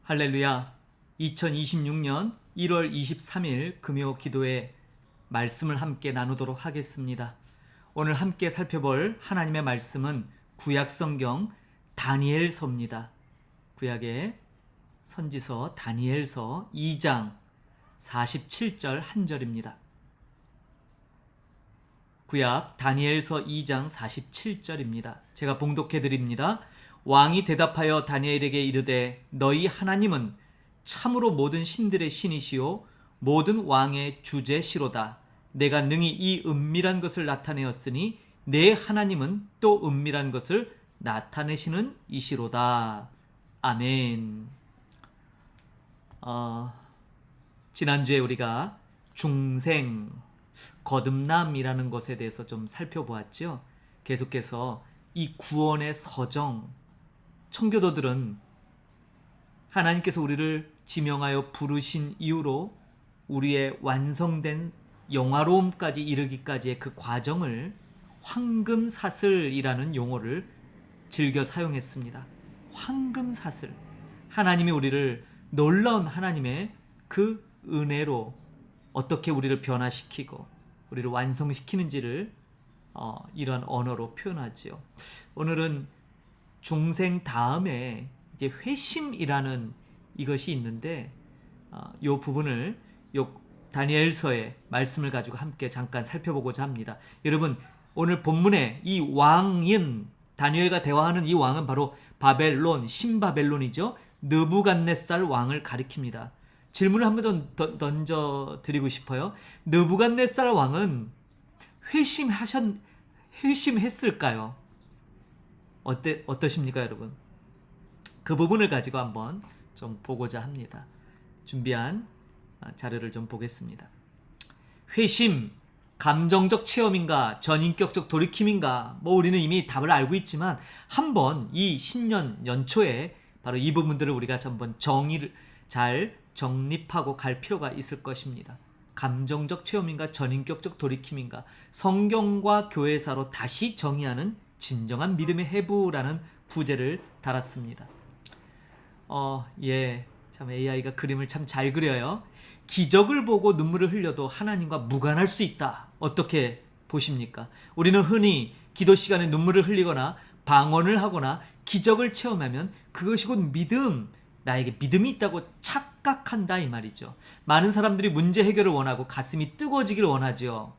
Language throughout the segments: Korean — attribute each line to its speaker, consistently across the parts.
Speaker 1: 할렐루야. 2026년 1월 23일 금요 기도회 말씀을 함께 나누도록 하겠습니다. 오늘 함께 살펴볼 하나님의 말씀은 구약 성경 다니엘서입니다. 구약의 선지서 다니엘서 2장 47절 한 절입니다. 구약 다니엘서 2장 47절입니다. 제가 봉독해 드립니다. 왕이 대답하여 다니엘에게 이르되 너희 하나님은 참으로 모든 신들의 신이시요 모든 왕의 주제시로다. 내가 능히 이 은밀한 것을 나타내었으니 내 하나님은 또 은밀한 것을 나타내시는 이시로다. 아멘. 지난주에 우리가 중생, 거듭남이라는 것에 대해서 좀 살펴보았죠. 계속해서 이 구원의 서정, 청교도들은 하나님께서 우리를 지명하여 부르신 이후로 우리의 완성된 영화로움까지 이르기까지의 그 과정을 황금사슬이라는 용어를 즐겨 사용했습니다. 황금사슬. 하나님이 우리를 놀라운 하나님의 그 은혜로 어떻게 우리를 변화시키고 우리를 완성시키는지를 이런 언어로 표현하지요. 오늘은 중생 다음에 이제 회심이라는 이것이 있는데 이 부분을 다니엘서의 말씀을 가지고 함께 잠깐 살펴보고자 합니다. 여러분, 오늘 본문에 이 왕인 다니엘과 대화하는 이 왕은 바로 바벨론, 신바벨론이죠. 느부갓네살 왕을 가리킵니다. 질문을 한번 좀 던져드리고 싶어요. 느부갓네살 왕은 회심했을까요? 어떠십니까, 여러분? 그 부분을 가지고 한번 좀 보고자 합니다. 준비한 자료를 좀 보겠습니다. 회심, 감정적 체험인가, 전인격적 돌이킴인가, 우리는 이미 답을 알고 있지만 한번 이 신년 연초에 바로 이 부분들을 우리가 한번 정리를 잘 정립하고 갈 필요가 있을 것입니다. 감정적 체험인가, 전인격적 돌이킴인가, 성경과 교회사로 다시 정의하는 진정한 믿음의 해부라는 부제를 달았습니다. 참 AI가 그림을 참 잘 그려요. 기적을 보고 눈물을 흘려도 하나님과 무관할 수 있다. 어떻게 보십니까? 우리는 흔히 기도 시간에 눈물을 흘리거나 방언을 하거나 기적을 체험하면 그것이 곧 믿음, 나에게 믿음이 있다고 착각한다 이 말이죠. 많은 사람들이 문제 해결을 원하고 가슴이 뜨거워지기를 원하죠.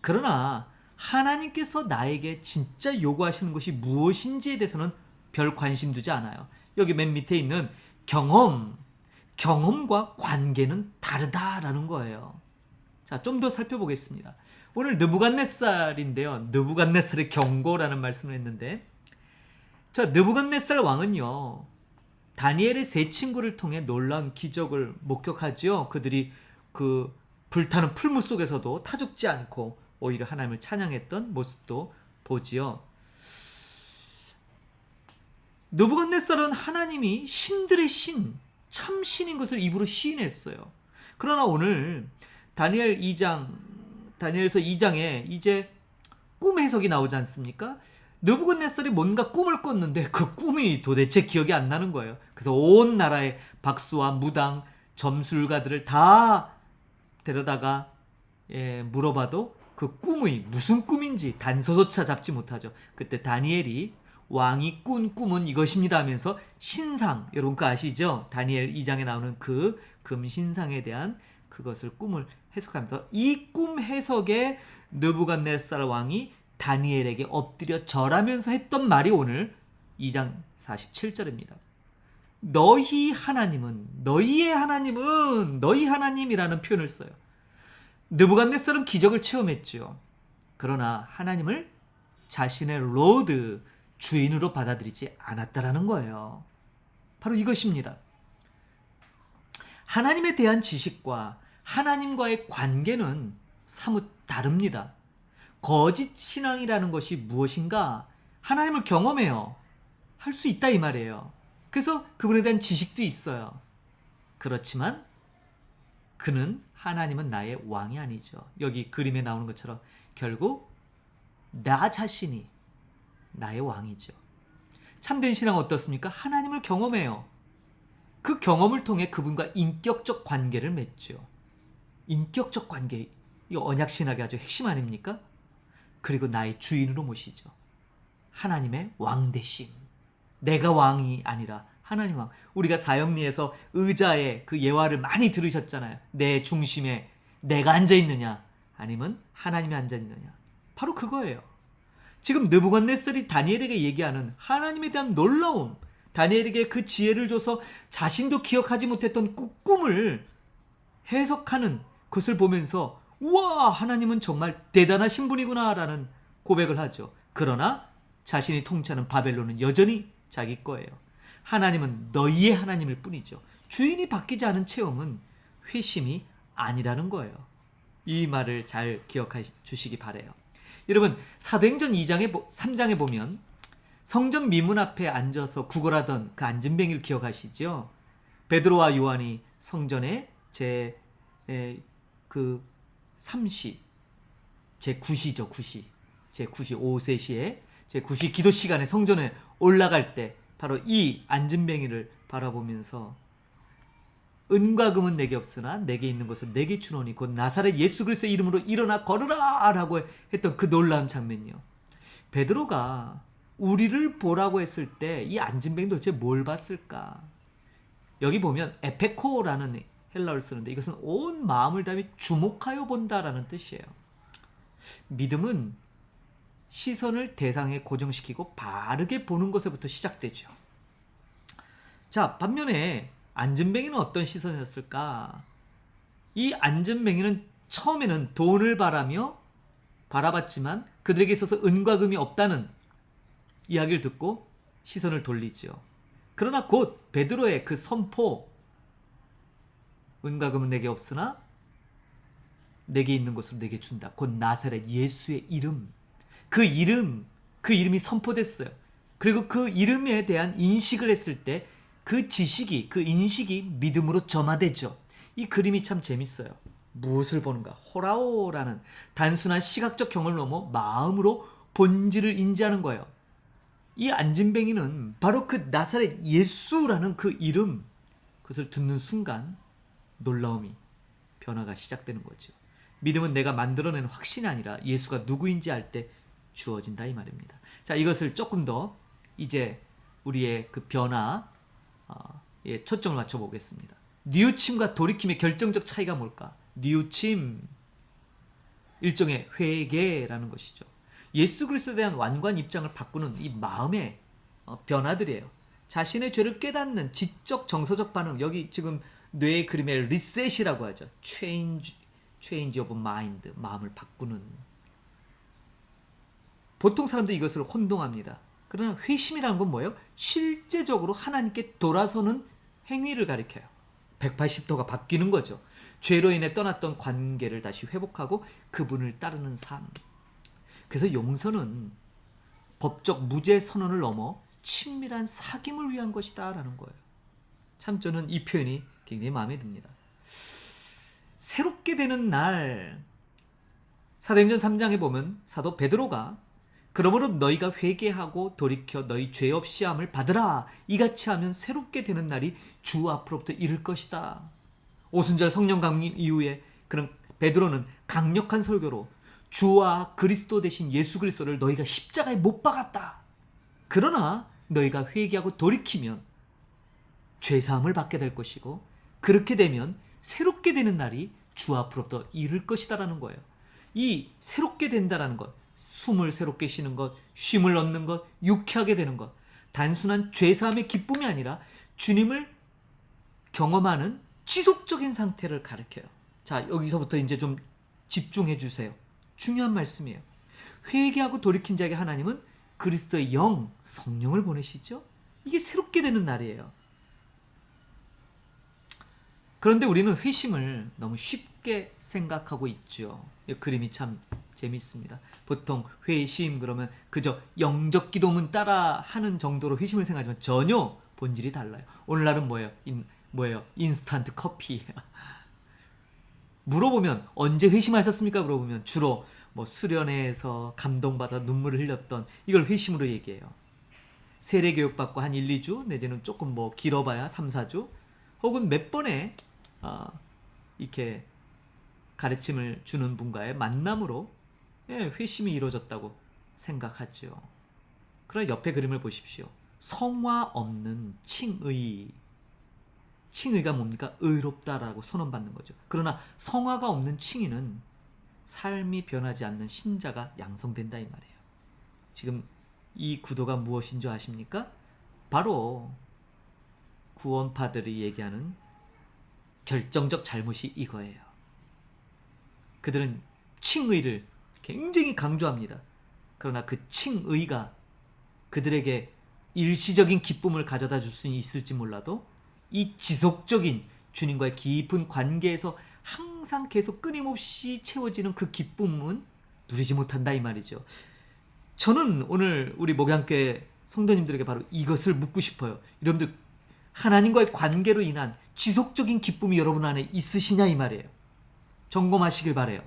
Speaker 1: 그러나 하나님께서 나에게 진짜 요구하시는 것이 무엇인지에 대해서는 별 관심 두지 않아요. 여기 맨 밑에 있는 경험과 관계는 다르다라는 거예요. 자, 좀 더 살펴보겠습니다. 오늘 느부갓네살인데요. 느부갓네살의 경고라는 말씀을 했는데, 느부갓네살 왕은요, 다니엘의 세 친구를 통해 놀라운 기적을 목격하죠. 그들이 그 불타는 풀무 속에서도 타죽지 않고 오히려 하나님을 찬양했던 모습도 보지요. 느부갓네살은 하나님이 신들의 신, 참 신인 것을 입으로 시인했어요. 그러나 오늘 다니엘서 2장에 이제 꿈 해석이 나오지 않습니까? 느부갓네살이 뭔가 꿈을 꿨는데 그 꿈이 도대체 기억이 안 나는 거예요. 그래서 온 나라의 박수와 무당, 점술가들을 다 데려다가 물어봐도 그 꿈이 무슨 꿈인지 단서조차 잡지 못하죠. 그때 다니엘이 왕이 꾼 꿈은 이것입니다 하면서 신상, 여러분 그거 아시죠? 다니엘 2장에 나오는 그 금신상에 대한 그것을 꿈을 해석합니다. 이 꿈 해석에 느부갓네살 왕이 다니엘에게 엎드려 절하면서 했던 말이 오늘 2장 47절입니다. 너희의 하나님은 너희 하나님이라는 표현을 써요. 느부갓네살은 기적을 체험했죠. 그러나 하나님을 자신의 로드, 주인으로 받아들이지 않았다라는 거예요. 바로 이것입니다. 하나님에 대한 지식과 하나님과의 관계는 사뭇 다릅니다. 거짓 신앙이라는 것이 무엇인가? 하나님을 경험해요. 할 수 있다 이 말이에요. 그래서 그분에 대한 지식도 있어요. 그렇지만 하나님은 나의 왕이 아니죠. 여기 그림에 나오는 것처럼 결국 나 자신이 나의 왕이죠. 참된 신앙은 어떻습니까? 하나님을 경험해요. 그 경험을 통해 그분과 인격적 관계를 맺죠. 인격적 관계, 이 언약신학의 아주 핵심 아닙니까? 그리고 나의 주인으로 모시죠. 하나님의 왕 대심. 내가 왕이 아니라 하나님 왕. 우리가 사형리에서 의자에 그 예화를 많이 들으셨잖아요. 내 중심에 내가 앉아있느냐 아니면 하나님이 앉아있느냐. 바로 그거예요. 지금 느부갓네살이 다니엘에게 얘기하는 하나님에 대한 놀라움, 다니엘에게 그 지혜를 줘서 자신도 기억하지 못했던 꿈을 해석하는 것을 보면서 우와, 하나님은 정말 대단하신 분이구나 라는 고백을 하죠. 그러나 자신이 통치하는 바벨론은 여전히 자기 거예요. 하나님은 너희의 하나님일 뿐이죠. 주인이 바뀌지 않은 체험은 회심이 아니라는 거예요. 이 말을 잘 기억해 주시기 바라요. 여러분, 사도행전 3장에 보면 성전 미문 앞에 앉아서 구걸하던 그 안진뱅이를 기억하시죠? 베드로와 요한이 성전에 그 3시, 제9시죠, 9시. 제9시, 오후 3시에 제9시 기도 시간에 성전에 올라갈 때 바로 이 안진뱅이를 바라보면서 은과 금은 내게 없으나 내게 있는 것을 내게 주노니 곧 나사렛 예수 그리스도의 이름으로 일어나 걸으라 라고 했던 그 놀라운 장면이요. 베드로가 우리를 보라고 했을 때 이 안진뱅이 도대체 뭘 봤을까? 여기 보면 에페코라는 헬라어를 쓰는데 이것은 온 마음을 다해 주목하여 본다라는 뜻이에요. 믿음은 시선을 대상에 고정시키고 바르게 보는 것에부터 시작되죠. 자, 반면에 안진뱅이는 어떤 시선이었을까? 이 안진뱅이는 처음에는 돈을 바라봤지만 그들에게 있어서 은과 금이 없다는 이야기를 듣고 시선을 돌리죠. 그러나 곧 베드로의 그 선포, 은과 금은 내게 없으나 내게 있는 것으로 내게 준다. 곧 나사렛 예수의 이름. 그 이름이 선포됐어요. 그리고 그 이름에 대한 인식을 했을 때 그 지식이, 그 인식이 믿음으로 점화되죠. 이 그림이 참 재밌어요. 무엇을 보는가? 호라오라는 단순한 시각적 경험을 넘어 마음으로 본질을 인지하는 거예요. 이 안진뱅이는 바로 그 나사렛 예수라는 그 이름, 그것을 듣는 순간 놀라움이, 변화가 시작되는 거죠. 믿음은 내가 만들어낸 확신이 아니라 예수가 누구인지 알 때 주어진다 이 말입니다. 자, 이것을 조금 더 이제 우리의 그 변화에 초점을 맞춰보겠습니다. 뉘우침과 돌이킴의 결정적 차이가 뭘까? 뉘우침, 일종의 회개라는 것이죠. 예수 그리스도에 대한 완고한 입장을 바꾸는 이 마음의 변화들이에요. 자신의 죄를 깨닫는 지적 정서적 반응, 여기 지금 뇌의 그림에 리셋이라고 하죠. change of mind, 마음을 바꾸는. 보통 사람들이 이것을 혼동합니다. 그러나 회심이라는 건 뭐예요? 실제적으로 하나님께 돌아서는 행위를 가리켜요. 180도가 바뀌는 거죠. 죄로 인해 떠났던 관계를 다시 회복하고 그분을 따르는 삶. 그래서 용서는 법적 무죄 선언을 넘어 친밀한 사귐을 위한 것이다 라는 거예요. 참 저는 이 표현이 굉장히 마음에 듭니다. 새롭게 되는 날, 사도행전 3장에 보면 사도 베드로가 그러므로 너희가 회개하고 돌이켜 너희 죄 없이 함을 받으라. 이같이 하면 새롭게 되는 날이 주 앞으로부터 이를 것이다. 오순절 성령 강림 이후에 그런 베드로는 강력한 설교로 주와 그리스도 대신 예수 그리스도를 너희가 십자가에 못 박았다. 그러나 너희가 회개하고 돌이키면 죄사함을 받게 될 것이고 그렇게 되면 새롭게 되는 날이 주 앞으로부터 이를 것이다라는 거예요. 이 새롭게 된다라는 것, 숨을 새롭게 쉬는 것, 쉼을 얻는 것, 유쾌하게 되는 것, 단순한 죄사함의 기쁨이 아니라 주님을 경험하는 지속적인 상태를 가리켜요. 자, 여기서부터 이제 좀 집중해 주세요. 중요한 말씀이에요. 회개하고 돌이킨 자에게 하나님은 그리스도의 영, 성령을 보내시죠. 이게 새롭게 되는 날이에요. 그런데 우리는 회심을 너무 쉽게 생각하고 있죠. 이 그림이 참 재밌습니다. 보통 회심 그러면 그저 영적 기도문 따라 하는 정도로 회심을 생각하지만 전혀 본질이 달라요. 오늘날은 뭐예요? 인스턴트 커피. 물어보면 언제 회심하셨습니까? 물어보면 주로 뭐 수련회에서 감동받아 눈물을 흘렸던 이걸 회심으로 얘기해요. 세례 교육 받고 한 1, 2주 내지는 조금 뭐 길어봐야 3, 4주 혹은 몇 번의 이렇게 가르침을 주는 분과의 만남으로 회심이 이루어졌다고 생각하죠. 그러나 옆에 그림을 보십시오. 성화 없는 칭의. 칭의가 뭡니까? 의롭다라고 선언받는 거죠. 그러나 성화가 없는 칭의는 삶이 변하지 않는 신자가 양성된다 이 말이에요. 지금 이 구도가 무엇인 줄 아십니까? 바로 구원파들이 얘기하는 결정적 잘못이 이거예요. 그들은 칭의를 굉장히 강조합니다. 그러나 그 칭의가 그들에게 일시적인 기쁨을 가져다 줄 수는 있을지 몰라도 이 지속적인 주님과의 깊은 관계에서 항상 계속 끊임없이 채워지는 그 기쁨은 누리지 못한다 이 말이죠. 저는 오늘 우리 목양교회 성도님들에게 바로 이것을 묻고 싶어요. 여러분들 하나님과의 관계로 인한 지속적인 기쁨이 여러분 안에 있으시냐 이 말이에요. 점검하시길 바래요.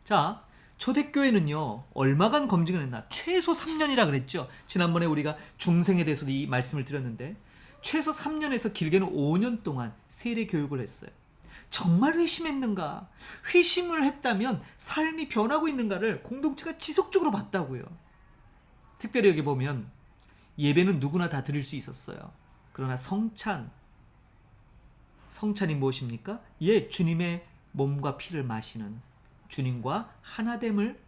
Speaker 1: 자, 초대교회는요 얼마간 검증을 했나? 최소 3년이라 그랬죠. 지난번에 우리가 중생에 대해서도 이 말씀을 드렸는데 최소 3년에서 길게는 5년 동안 세례 교육을 했어요. 정말 회심했는가? 회심을 했다면 삶이 변하고 있는가를 공동체가 지속적으로 봤다고요. 특별히 여기 보면 예배는 누구나 다 드릴 수 있었어요. 그러나 성찬이 무엇입니까? 주님의 몸과 피를 마시는 주님과 하나됨을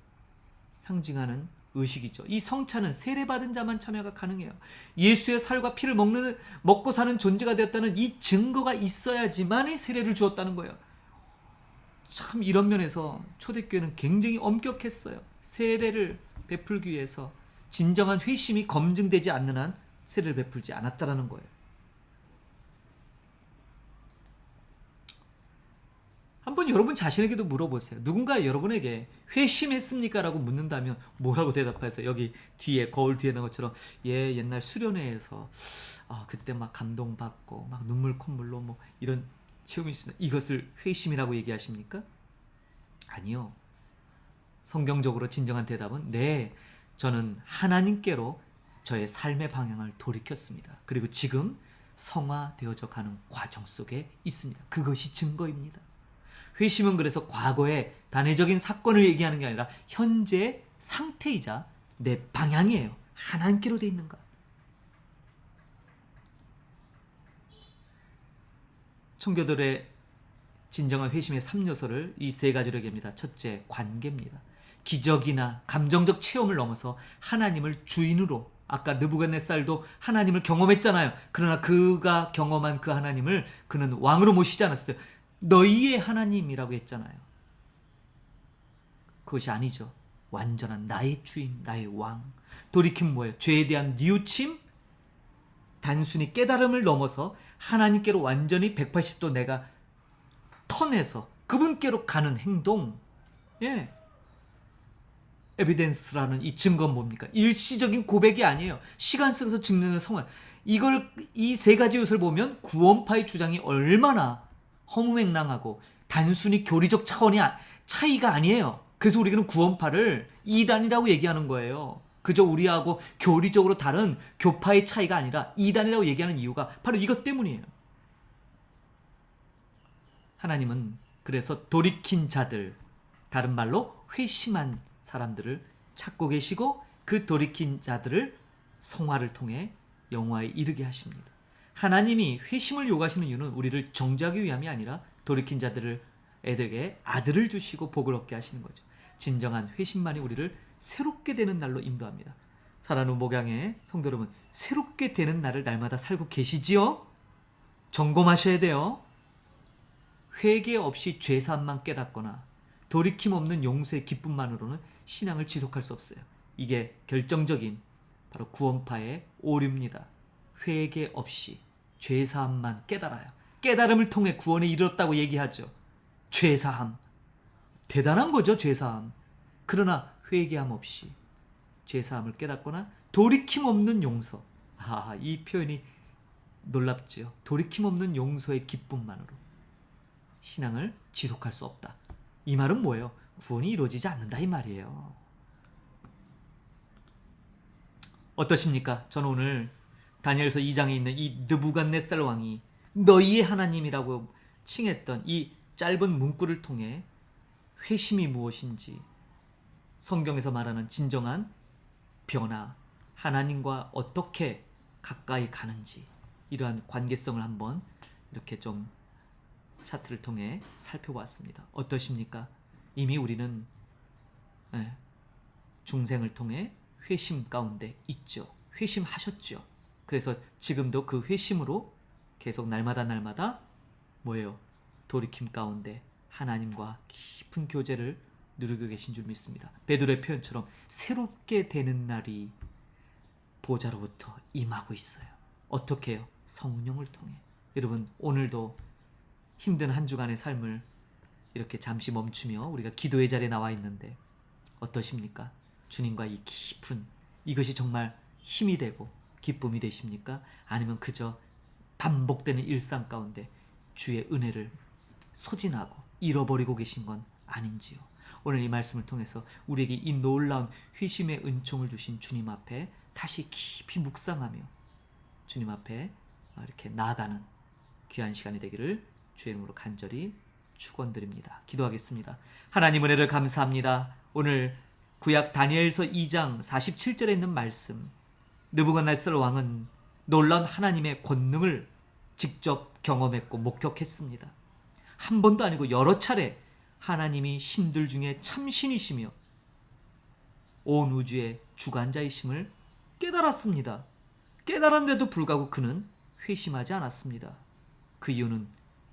Speaker 1: 상징하는 의식이죠. 이 성찬은 세례받은 자만 참여가 가능해요. 예수의 살과 피를 먹고 사는 존재가 되었다는 이 증거가 있어야지만 이 세례를 주었다는 거예요. 참 이런 면에서 초대교회는 굉장히 엄격했어요. 세례를 베풀기 위해서 진정한 회심이 검증되지 않는 한 세례를 베풀지 않았다라는 거예요. 한번 여러분 자신에게도 물어보세요. 누군가 여러분에게 회심했습니까? 라고 묻는다면 뭐라고 대답하세요? 여기 뒤에 거울 뒤에 나온 것처럼 옛날 수련회에서 그때 막 감동받고 막 눈물 콧물로 뭐 이런 체험이 있습니다. 이것을 회심이라고 얘기하십니까? 아니요. 성경적으로 진정한 대답은 네, 저는 하나님께로 저의 삶의 방향을 돌이켰습니다. 그리고 지금 성화되어져 가는 과정 속에 있습니다. 그것이 증거입니다. 회심은 그래서 과거의 단회적인 사건을 얘기하는 게 아니라 현재 상태이자 내 방향이에요. 하나님께로 돼 있는가? 청교들의 진정한 회심의 3요소를 이 세 가지로 얘기합니다. 첫째, 관계입니다. 기적이나 감정적 체험을 넘어서 하나님을 주인으로, 아까 느부갓네살도 하나님을 경험했잖아요. 그러나 그가 경험한 그 하나님을 그는 왕으로 모시지 않았어요. 너희의 하나님이라고 했잖아요. 그것이 아니죠. 완전한 나의 주인, 나의 왕. 돌이킴 뭐예요? 죄에 대한 뉘우침, 단순히 깨달음을 넘어서 하나님께로 완전히 180도 내가 턴해서 그분께로 가는 행동. 에비덴스라는 이 증거는 뭡니까? 일시적인 고백이 아니에요. 시간 속에서 증명하는 성화. 이 세 가지 요소를 보면 구원파의 주장이 얼마나 허무맹랑하고 단순히 교리적 차이가 아니에요. 그래서 우리는 구원파를 이단이라고 얘기하는 거예요. 그저 우리하고 교리적으로 다른 교파의 차이가 아니라 이단이라고 얘기하는 이유가 바로 이것 때문이에요. 하나님은 그래서 돌이킨 자들, 다른 말로 회심한 사람들을 찾고 계시고 그 돌이킨 자들을 성화를 통해 영화에 이르게 하십니다. 하나님이 회심을 요구하시는 이유는 우리를 정죄하기 위함이 아니라 돌이킨 애들에게 아들을 주시고 복을 얻게 하시는 거죠. 진정한 회심만이 우리를 새롭게 되는 날로 인도합니다. 사랑하는 목양의 성도 여러분, 새롭게 되는 날을 날마다 살고 계시지요? 점검하셔야 돼요. 회개 없이 죄사함만 깨닫거나 돌이킴 없는 용서의 기쁨만으로는 신앙을 지속할 수 없어요. 이게 결정적인 바로 구원파의 오류입니다. 회개 없이 죄사함만 깨달아요. 깨달음을 통해 구원에 이르렀다고 얘기하죠. 죄사함. 대단한 거죠, 죄사함. 그러나 회개함 없이 죄사함을 깨닫거나 돌이킴 없는 용서. 이 표현이 놀랍죠. 돌이킴 없는 용서의 기쁨만으로 신앙을 지속할 수 없다. 이 말은 뭐예요? 구원이 이루어지지 않는다 이 말이에요. 어떠십니까? 저는 오늘 다니엘서 2장에 있는 이 느부갓네살 왕이 너희의 하나님이라고 칭했던 이 짧은 문구를 통해 회심이 무엇인지, 성경에서 말하는 진정한 변화, 하나님과 어떻게 가까이 가는지, 이러한 관계성을 한번 이렇게 좀 차트를 통해 살펴봤습니다. 어떠십니까? 이미 우리는 중생을 통해 회심 가운데 있죠. 회심하셨죠. 그래서 지금도 그 회심으로 계속 날마다 뭐예요? 돌이킴 가운데 하나님과 깊은 교제를 누리고 계신 줄 믿습니다. 베드로의 표현처럼 새롭게 되는 날이 보좌로부터 임하고 있어요. 어떻게 해요? 성령을 통해. 여러분, 오늘도 힘든 한 주간의 삶을 이렇게 잠시 멈추며 우리가 기도의 자리에 나와 있는데 어떠십니까? 주님과 이 깊은, 이것이 정말 힘이 되고 기쁨이 되십니까? 아니면 그저 반복되는 일상 가운데 주의 은혜를 소진하고 잃어버리고 계신 건 아닌지요? 오늘 이 말씀을 통해서 우리에게 이 놀라운 회심의 은총을 주신 주님 앞에 다시 깊이 묵상하며 주님 앞에 이렇게 나아가는 귀한 시간이 되기를 주의 이름으로 간절히 축원드립니다. 기도하겠습니다. 하나님 은혜를 감사합니다. 오늘 구약 다니엘서 2장 47절에 있는 말씀, 느부갓네살 왕은 놀라운 하나님의 권능을 직접 경험했고 목격했습니다. 한 번도 아니고 여러 차례 하나님이 신들 중에 참신이시며 온 우주의 주관자이심을 깨달았습니다. 깨달았는데도 불구하고 그는 회심하지 않았습니다. 그 이유는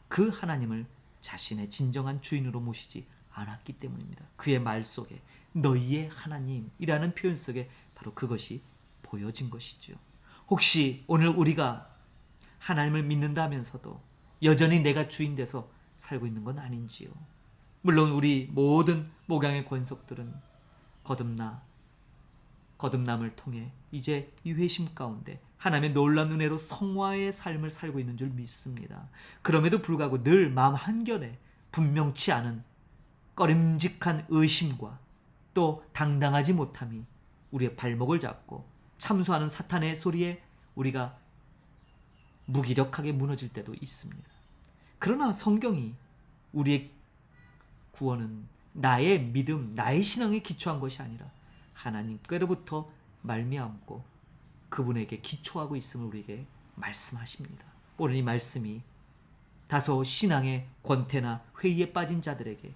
Speaker 1: 그 하나님을 자신의 진정한 주인으로 모시지 않았기 때문입니다. 그의 말 속에 너희의 하나님이라는 표현 속에 바로 그것이 보여진 것이죠. 혹시 오늘 우리가 하나님을 믿는다면서도 여전히 내가 주인 돼서 살고 있는 건 아닌지요? 물론 우리 모든 목양의 권속들은 거듭남을 통해 이제 이 회심 가운데 하나님의 놀라운 은혜로 성화의 삶을 살고 있는 줄 믿습니다. 그럼에도 불구하고 늘 마음 한켠에 분명치 않은 꺼림직한 의심과 또 당당하지 못함이 우리의 발목을 잡고 참수하는 사탄의 소리에 우리가 무기력하게 무너질 때도 있습니다. 그러나 성경이 우리의 구원은 나의 믿음, 나의 신앙에 기초한 것이 아니라 하나님께로부터 말미암고 그분에게 기초하고 있음을 우리에게 말씀하십니다. 오늘 이 말씀이 다소 신앙의 권태나 회의에 빠진 자들에게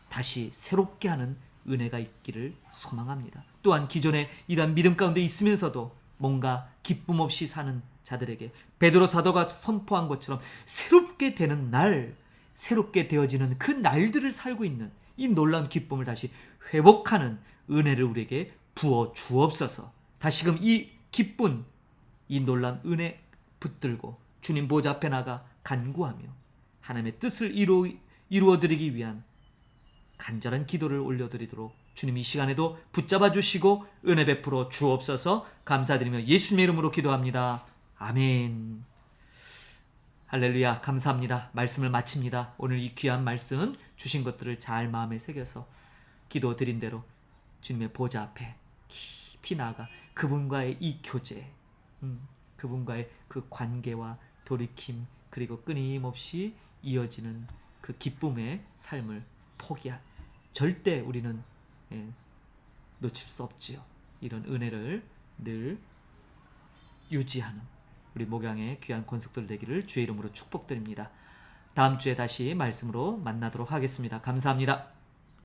Speaker 1: 다시 새롭게 하는 은혜가 있기를 소망합니다. 또한 기존에 이러한 믿음 가운데 있으면서도 뭔가 기쁨 없이 사는 자들에게 베드로 사도가 선포한 것처럼 새롭게 되는 날, 새롭게 되어지는 그 날들을 살고 있는 이 놀라운 기쁨을 다시 회복하는 은혜를 우리에게 부어 주옵소서. 다시금 이 기쁜 이 놀라운 은혜 붙들고 주님 보좌 앞에 나가 간구하며 하나님의 뜻을 이루어드리기 위한 간절한 기도를 올려드리도록 주님 이 시간에도 붙잡아 주시고 은혜 베풀어 주옵소서. 감사드리며 예수님의 이름으로 기도합니다. 아멘. 할렐루야. 감사합니다. 말씀을 마칩니다. 오늘 이 귀한 말씀 주신 것들을 잘 마음에 새겨서 기도 드린 대로 주님의 보좌 앞에 깊이 나아가 그분과의 이 교제, 그분과의 그 관계와 돌이킴, 그리고 끊임없이 이어지는 그 기쁨의 삶을 절대 우리는 놓칠 수 없지요. 이런 은혜를 늘 유지하는 우리 목양의 귀한 권속들 되기를 주의 이름으로 축복드립니다. 다음 주에 다시 말씀으로 만나도록 하겠습니다. 감사합니다.